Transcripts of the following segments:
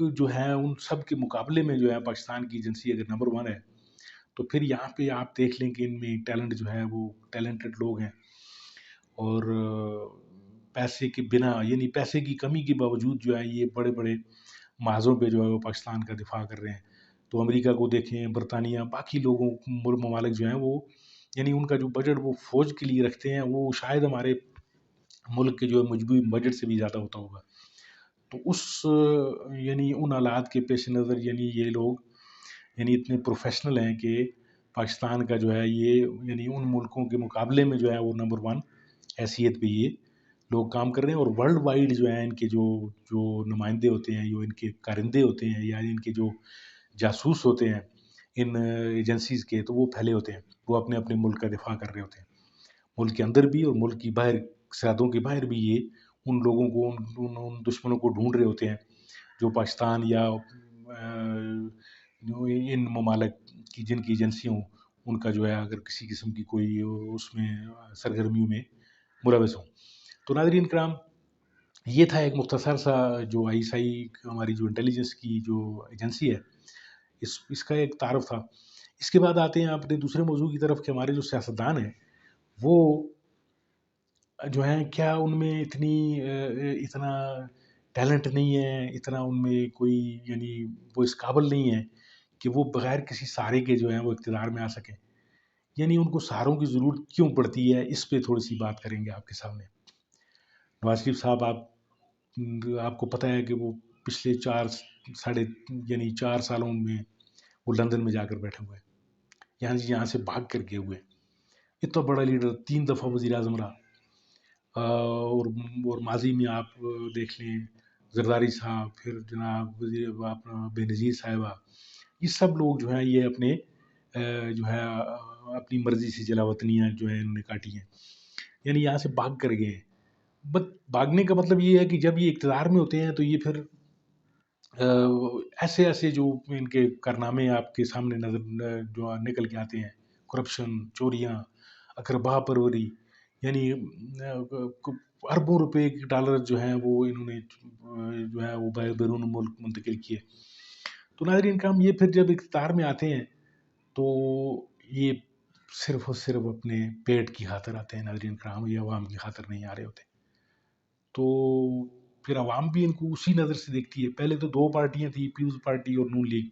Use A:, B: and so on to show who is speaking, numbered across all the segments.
A: ملک جو ہے ان سب کے مقابلے میں جو ہے پاکستان کی ایجنسی اگر نمبر 1 ہے، تو پھر یہاں پہ آپ دیکھ لیں کہ ان میں ٹیلنٹ جو ہے وہ ٹیلنٹڈ لوگ ہیں، اور پیسے کے بنا یعنی پیسے کی کمی کے باوجود جو ہے یہ بڑے بڑے محاذوں پہ جو ہے وہ پاکستان کا دفاع کر رہے ہیں. تو امریکہ کو دیکھیں، برطانیہ، باقی لوگوں ممالک جو ہیں وہ یعنی ان کا جو بجٹ وہ فوج کے لیے رکھتے ہیں وہ شاید ہمارے ملک کے جو ہے مجموعی بجٹ سے بھی زیادہ ہوتا ہوگا. تو اس یعنی ان حالات کے پیش نظر یعنی یہ لوگ یعنی اتنے پروفیشنل ہیں کہ پاکستان کا جو ہے یہ یعنی ان ملکوں کے مقابلے میں جو ہے وہ نمبر 1 حیثیت پہ یہ لوگ کام کر رہے ہیں. اور ورلڈ وائڈ جو ہے ان کے جو نمائندے ہوتے ہیں، جو ان کے کارندے ہوتے ہیں یا ان کے جو جاسوس ہوتے ہیں ان ایجنسیز کے، تو وہ پھیلے ہوتے ہیں، وہ اپنے اپنے ملک کا دفاع کر رہے ہوتے ہیں، ملک کے اندر بھی اور ملک کی باہر سرحدوں کے باہر بھی. یہ ان لوگوں کو ان دشمنوں کو ڈھونڈ رہے ہوتے ہیں جو پاکستان یا ان ممالک کی جن کی ایجنسیوں ان کا جو ہے اگر کسی قسم کی کوئی اس میں سرگرمیوں میں ملوث ہوں. تو ناظرین کرام، یہ تھا ایک مختصر سا جو ISI ہماری جو انٹیلیجنس کی جو ایجنسی ہے اس کا ایک تعارف تھا. اس کے بعد آتے ہیں اپنے دوسرے موضوع کی طرف کہ ہمارے جو سیاستدان ہیں وہ جو ہیں کیا ان میں اتنا ٹیلنٹ نہیں ہے، اتنا ان میں کوئی یعنی وہ اس قابل نہیں ہے کہ وہ بغیر کسی سہارے کے جو ہیں وہ اقتدار میں آ سکیں. یعنی ان کو سہاروں کی ضرورت کیوں پڑتی ہے، اس پہ تھوڑی سی بات کریں گے آپ کے سامنے. نواز شریف صاحب آپ کو پتہ ہے کہ وہ پچھلے 4 سالوں میں وہ لندن میں جا کر بیٹھے ہوئے ہیں، یہاں سے بھاگ کر گئے ہوئے. اتنا بڑا لیڈر 3 دفعہ وزیر اعظم رہا، اور ماضی میں آپ دیکھ لیں زرداری صاحب، پھر جناب بے نظیر صاحبہ، یہ سب لوگ جو ہیں یہ اپنے جو ہے اپنی مرضی سے جلا وطنیاں جو ہیں انہوں نے کاٹی ہیں، یعنی یہاں سے بھاگ کر گئے ہیں. بھاگنے کا مطلب یہ ہے کہ جب یہ اقتدار میں ہوتے ہیں تو یہ پھر ایسے جو ان کے کارنامے آپ کے سامنے نظر جو نکل کے آتے ہیں، کرپشن، چوریاں، اقربا پروری، یعنی اربوں روپے کے ڈالر جو ہیں وہ انہوں نے جو ہے وہ بیرون ملک منتقل کیے. تو ناظرین کرام، یہ پھر جب اقتدار میں آتے ہیں تو یہ صرف اور صرف اپنے پیٹ کی خاطر آتے ہیں. ناظرین کرام، یہ عوام کی خاطر نہیں آ رہے ہوتے. تو پھر عوام بھی ان کو اسی نظر سے دیکھتی ہے. پہلے تو 2 پارٹیاں تھیں، پیپلز پارٹی اور نون لیگ،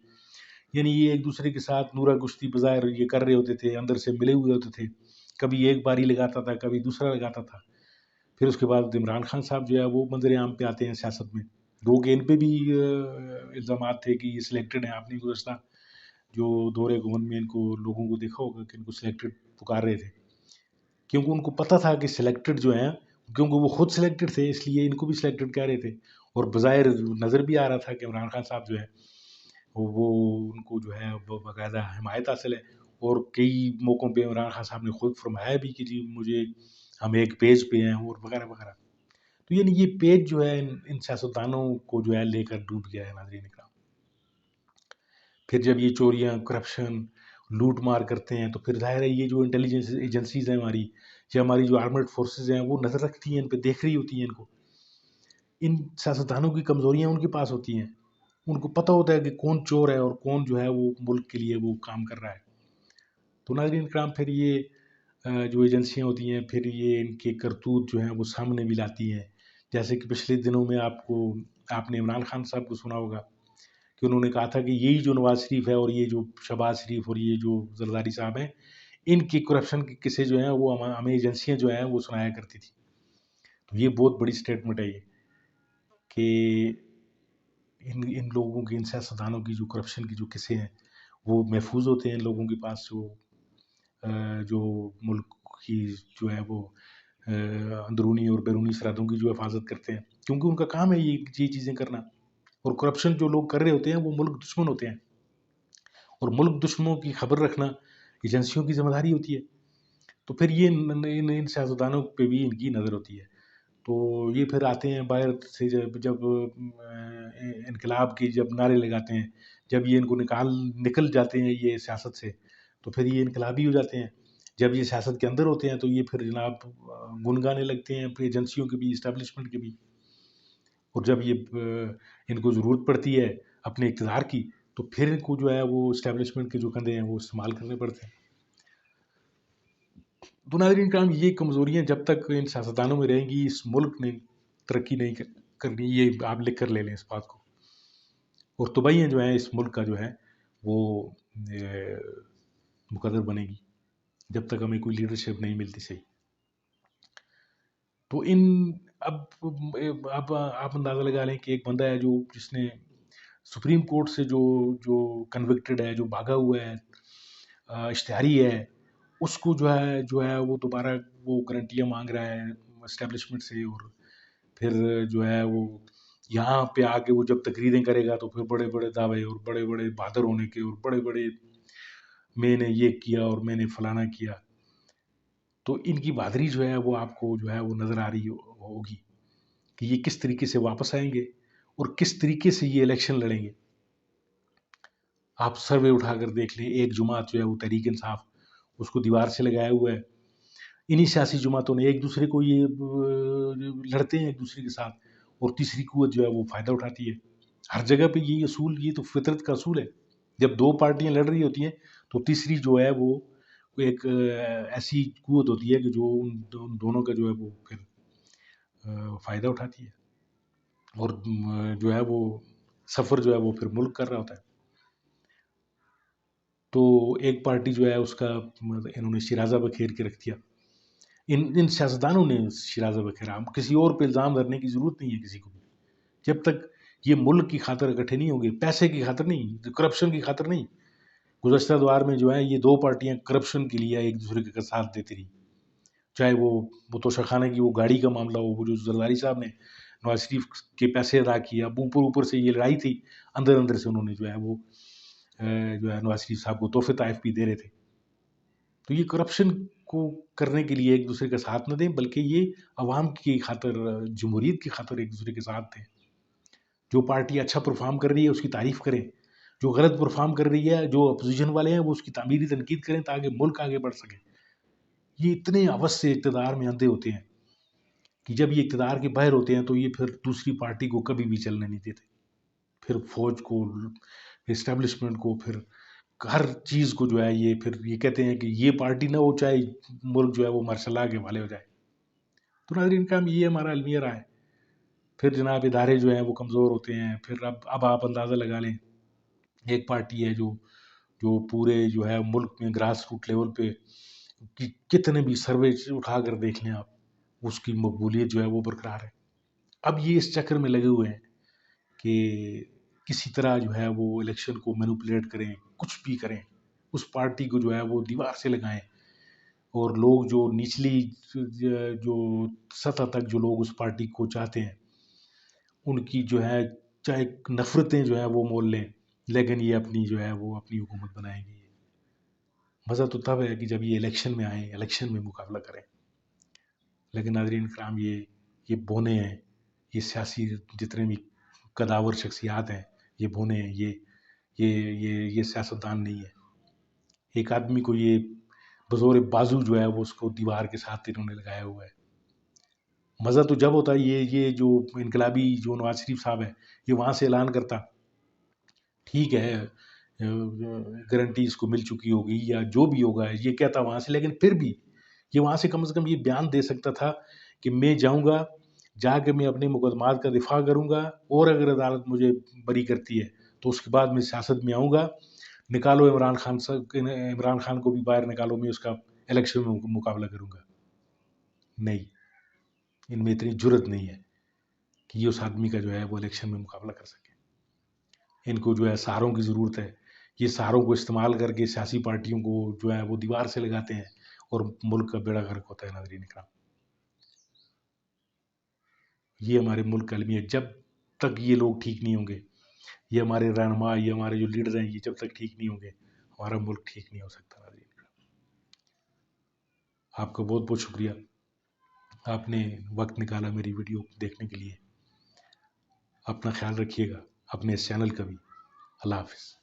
A: یعنی یہ ایک دوسرے کے ساتھ نورہ گشتی بظاہر یہ کر رہے ہوتے تھے، اندر سے ملے ہوئے ہوتے تھے، کبھی ایک باری لگاتا تھا، کبھی دوسرا لگاتا تھا. پھر اس کے بعد عمران خان صاحب جو ہے وہ منظر عام پہ آتے ہیں سیاست میں. کہ ان پہ بھی الزامات تھے کہ یہ سلیکٹڈ ہیں. آپ نے گزشتہ جو دورے گون میں ان کو لوگوں کو دیکھا ہوگا کہ ان کو سلیکٹڈ پکار رہے تھے، کیونکہ ان کو پتہ تھا کہ سلیکٹڈ جو ہیں، کیونکہ وہ خود سلیکٹڈ تھے اس لیے ان کو بھی سلیکٹڈ کہہ رہے تھے. اور بظاہر نظر بھی آ رہا تھا کہ عمران خان صاحب جو ہے وہ ان کو جو ہے باقاعدہ حمایت حاصل ہے. اور کئی موقعوں پہ عمران خان صاحب نے خود فرمایا بھی کہ جی ہم ایک پیج پہ ہیں اور وغیرہ وغیرہ. تو یعنی یہ پیج جو ہے ان سیاستدانوں کو جو ہے لے کر ڈوب گیا ہے. ناظرین اکرام، پھر جب یہ چوریاں، کرپشن، لوٹ مار کرتے ہیں تو پھر ظاہر ہے یہ جو انٹیلیجنس ایجنسیز ہیں ہماری یا ہماری جو آرمڈ فورسز ہیں وہ نظر رکھتی ہیں ان پہ، دیکھ رہی ہوتی ہیں ان کو. ان سیاستدانوں کی کمزوریاں ان کے پاس ہوتی ہیں، ان کو پتہ ہوتا ہے کہ کون چور ہے اور کون جو ہے وہ ملک کے لیے وہ کام کر رہا ہے. تو ناظرین کرام، پھر یہ جو ایجنسیاں ہوتی ہیں پھر یہ ان کے کرتوت جو ہیں وہ سامنے بھی لاتی ہیں. جیسے کہ پچھلے دنوں میں آپ نے عمران خان صاحب کو سنا ہوگا کہ انہوں نے کہا تھا کہ یہی جو نواز شریف ہے اور یہ جو شہباز شریف اور یہ جو زرداری صاحب ہیں، ان کی کرپشن کے قصے جو ہیں وہ ہمیں ایجنسیاں جو ہیں وہ سنایا کرتی تھی. تو یہ بہت بڑی سٹیٹمنٹ ہے یہ کہ ان لوگوں کی، ان سیاستدانوں کی جو کرپشن کی جو قصے ہیں وہ محفوظ ہوتے ہیں لوگوں کے پاس، جو ملک کی جو ہے وہ اندرونی اور بیرونی سرحدوں کی جو حفاظت کرتے ہیں، کیونکہ ان کا کام ہے یہ چیزیں کرنا. اور کرپشن جو لوگ کر رہے ہوتے ہیں وہ ملک دشمن ہوتے ہیں، اور ملک دشمنوں کی خبر رکھنا ایجنسیوں کی ذمہ داری ہوتی ہے. تو پھر یہ ان سیاستدانوں پہ بھی ان کی نظر ہوتی ہے. تو یہ پھر آتے ہیں باہر سے، جب انقلاب کی جب نعرے لگاتے ہیں، جب یہ ان کو نکل جاتے ہیں یہ سیاست سے تو پھر یہ انقلابی ہو جاتے ہیں. جب یہ سیاست کے اندر ہوتے ہیں تو یہ پھر جناب گن گانے لگتے ہیں پھر ایجنسیوں کے بھی، اسٹیبلشمنٹ کے بھی. اور جب یہ ان کو ضرورت پڑتی ہے اپنے اقتدار کی تو پھر ان کو جو ہے وہ اسٹیبلشمنٹ کے جو کندھے ہیں وہ استعمال کرنے پڑتے ہیں. تو ناظرین کرام یہ کمزوریاں جب تک ان سیاستدانوں میں رہیں گی اس ملک نے ترقی نہیں کرنی. یہ آپ لکھ کر لے لیں اس بات کو. اور طبعیاں جو ہیں اس ملک کا جو ہے وہ مقرر بنے گی جب تک ہمیں کوئی لیڈرشپ نہیں ملتی صحیح. تو اب آپ اندازہ لگا لیں کہ ایک بندہ ہے جس نے سپریم کورٹ سے جو کنوکٹڈ ہے، جو بھاگا ہوا ہے، اشتہاری ہے، اس کو جو ہے وہ دوبارہ وہ گارنٹیاں مانگ رہا ہے اسٹیبلشمنٹ سے. اور پھر جو ہے وہ یہاں پہ آ کے وہ جب تقریریں کرے گا تو پھر بڑے بڑے دعوے اور بڑے بڑے بہادر ہونے کے اور بڑے بڑے میں نے یہ کیا اور میں نے فلانا کیا. تو ان کی بہادری جو ہے وہ آپ کو جو ہے وہ نظر آ رہی ہوگی کہ یہ کس طریقے سے واپس آئیں گے اور کس طریقے سے یہ الیکشن لڑیں گے. آپ سروے اٹھا کر دیکھ لیں، ایک جماعت جو ہے وہ تحریک انصاف اس کو دیوار سے لگایا ہوا ہے. انہی سیاسی جماعتوں نے ایک دوسرے کو یہ لڑتے ہیں ایک دوسرے کے ساتھ، اور تیسری قوت جو ہے وہ فائدہ اٹھاتی ہے. ہر جگہ پہ یہ اصول، یہ تو فطرت کا اصول ہے. جب دو پارٹیاں لڑ رہی ہوتی ہیں تو تیسری جو ہے وہ ایک ایسی قوت ہوتی ہے کہ جو ان دونوں کا جو ہے وہ پھر فائدہ اٹھاتی ہے، اور جو ہے وہ سفر جو ہے وہ پھر ملک کر رہا ہوتا ہے. تو ایک پارٹی جو ہے اس کا انہوں نے شیرازہ بکھیر کے رکھ دیا. ان سیاستدانوں نے شیرازہ بکھیرا. کسی اور پہ الزام دھرنے کی ضرورت نہیں ہے کسی کو بھی. جب تک یہ ملک کی خاطر اکٹھے نہیں ہوں گے، پیسے کی خاطر نہیں، کرپشن کی خاطر نہیں. گزشتہ دور میں جو ہے یہ دو پارٹیاں کرپشن کے لیے ایک دوسرے کا ساتھ دیتی رہی. چاہے وہ توشہ خانہ کی وہ گاڑی کا معاملہ ہو، وہ جو زرداری صاحب نے نواز شریف کے پیسے ادا کیا، اوپر سے یہ لڑائی تھی، اندر سے انہوں نے جو ہے وہ نواز شریف صاحب کو تحفے طائف بھی دے رہے تھے. تو یہ کرپشن کو کرنے کے لیے ایک دوسرے کا ساتھ نہ دیں، بلکہ یہ عوام کی خاطر، جمہوریت کی خاطر ایک دوسرے کے ساتھ دیں. جو پارٹی اچھا پرفارم کر رہی ہے اس کی تعریف کریں، جو غلط پرفارم کر رہی ہے، جو اپوزیشن والے ہیں وہ اس کی تعمیری تنقید کریں تاکہ ملک آگے بڑھ سکے. یہ اتنے ہوس سے اقتدار میں اندھے ہوتے ہیں کہ جب یہ اقتدار کے باہر ہوتے ہیں تو یہ پھر دوسری پارٹی کو کبھی بھی چلنے نہیں دیتے. پھر فوج کو، اسٹیبلشمنٹ کو، پھر ہر چیز کو جو ہے یہ کہتے ہیں کہ یہ پارٹی نہ ہو چاہے ملک جو ہے وہ مارشل لا کے حوالے ہو جائے. تو ناظرین کرام یہ ہمارا المیہ رہا ہے. پھر جناب ادارے جو ہیں وہ کمزور ہوتے ہیں. پھر اب آپ اندازہ لگا لیں، ایک پارٹی ہے جو پورے جو ہے ملک میں گراس روٹ لیول پہ کتنے بھی سروے اٹھا کر دیکھ لیں آپ، اس کی مقبولیت جو ہے وہ برقرار ہے. اب یہ اس چکر میں لگے ہوئے ہیں کہ کسی طرح جو ہے وہ الیکشن کو مینوپولیٹ کریں، کچھ بھی کریں، اس پارٹی کو جو ہے وہ دیوار سے لگائیں. اور لوگ جو نچلی جو سطح تک جو لوگ اس پارٹی کو چاہتے ہیں ان کی جو ہے چاہے نفرتیں جو ہیں وہ مول لیں، لیکن یہ اپنی جو ہے وہ اپنی حکومت بنائیں گے. مزہ تو تب ہے کہ جب یہ الیکشن میں آئیں، الیکشن میں مقابلہ کریں. لیکن ناظرین کرام یہ بونے ہیں، یہ سیاسی جتنے بھی قداور شخصیات ہیں یہ بونے ہیں، یہ سیاستدان نہیں ہے. ایک آدمی کو یہ بزور بازو جو ہے وہ اس کو دیوار کے ساتھ انہوں نے لگایا ہوا ہے. مزہ تو جب ہوتا ہے یہ جو انقلابی جو نواز شریف صاحب ہے یہ وہاں سے اعلان کرتا، ٹھیک ہے گارنٹی اس کو مل چکی ہوگی یا جو بھی ہوگا یہ کہتا وہاں سے، لیکن پھر بھی یہ وہاں سے کم یہ بیان دے سکتا تھا کہ میں جاؤں گا، جا کے میں اپنے مقدمات کا دفاع کروں گا، اور اگر عدالت مجھے بری کرتی ہے تو اس کے بعد میں سیاست میں آؤں گا، نکالو عمران خان کو بھی باہر نکالو، میں اس کا الیکشن میں مقابلہ کروں گا. نہیں، ان میں اتنی جرت نہیں ہے کہ یہ اس آدمی کا جو ہے وہ الیکشن میں مقابلہ کر سکے. ان کو جو ہے سہاروں کی ضرورت ہے. یہ سہاروں کو استعمال کر کے سیاسی پارٹیوں کو جو ہے وہ دیوار سے لگاتے ہیں اور ملک کا بیڑا غرق ہوتا ہے. ناظرین کرام، یہ ہمارے ملک کا المیہ. جب تک یہ لوگ ٹھیک نہیں ہوں گے، یہ ہمارے رہنما، یہ ہمارے جو لیڈر ہیں، یہ جب تک ٹھیک نہیں ہوں گے ہمارا ملک ٹھیک نہیں ہو سکتا. ناظرین کرام، آپ کا بہت بہت شکریہ، آپ نے وقت نکالا میری ویڈیو دیکھنے کے لیے. اپنا خیال رکھیے گا، اپنے اس چینل کا بھی. اللہ حافظ.